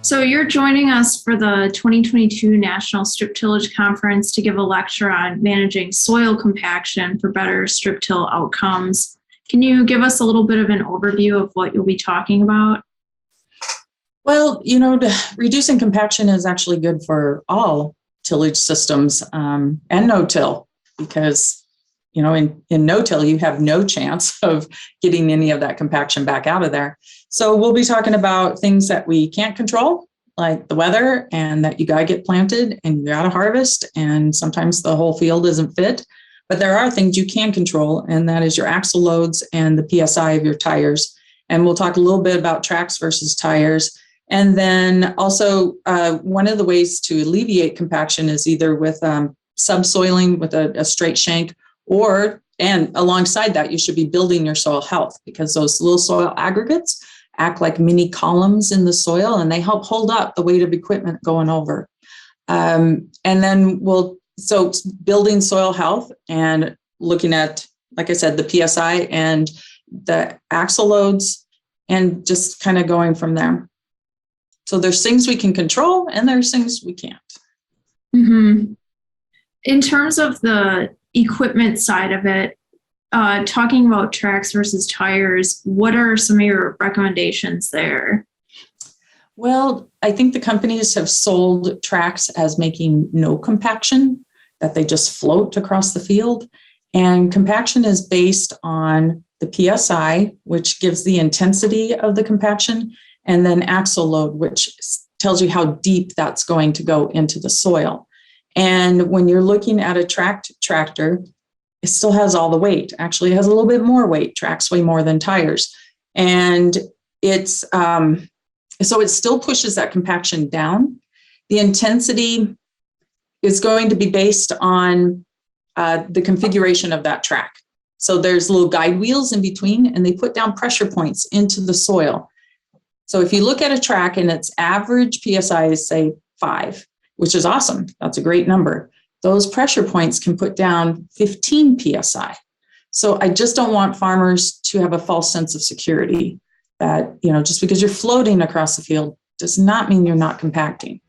So you're joining us for the 2022 National Strip-Tillage Conference to give a lecture on managing soil compaction for better strip-till outcomes. Can you give us a little bit of an overview of what you'll be talking about? Well, reducing compaction is actually good for all tillage systems and no-till, because, in no-till, you have no chance of getting any of that compaction back out of there. So we'll be talking about things that we can't control, like the weather, and that you got to get planted and you got to harvest. And sometimes the whole field isn't fit. But there are things you can control, and that is your axle loads and the PSI of your tires. And we'll talk a little bit about tracks versus tires. And then also one of the ways to alleviate compaction is either with subsoiling with a straight shank, and alongside that, you should be building your soil health, because those little soil aggregates act like mini columns in the soil, and they help hold up the weight of equipment going over. And then so building soil health and looking at, like I said, the PSI and the axle loads, and just kind of going from there. So there's things we can control and there's things we can't. Mm-hmm. In terms of the equipment side of it, talking about tracks versus tires, what are some of your recommendations there? Well, I think the companies have sold tracks as making no compaction, that they just float across the field. And compaction is based on the PSI, which gives the intensity of the compaction, and then axle load, which tells you how deep that's going to go into the soil. And when you're looking at a tractor, it still has all the weight. Actually, it has a little bit more weight. Tracks weigh more than tires. And it's so it still pushes that compaction down. The intensity is going to be based on the configuration of that track. So there's little guide wheels in between, and they put down pressure points into the soil. So if you look at a track and its average PSI is, say, 5, which is awesome, that's a great number, those pressure points can put down 15 PSI. So I just don't want farmers to have a false sense of security that, just because you're floating across the field does not mean you're not compacting.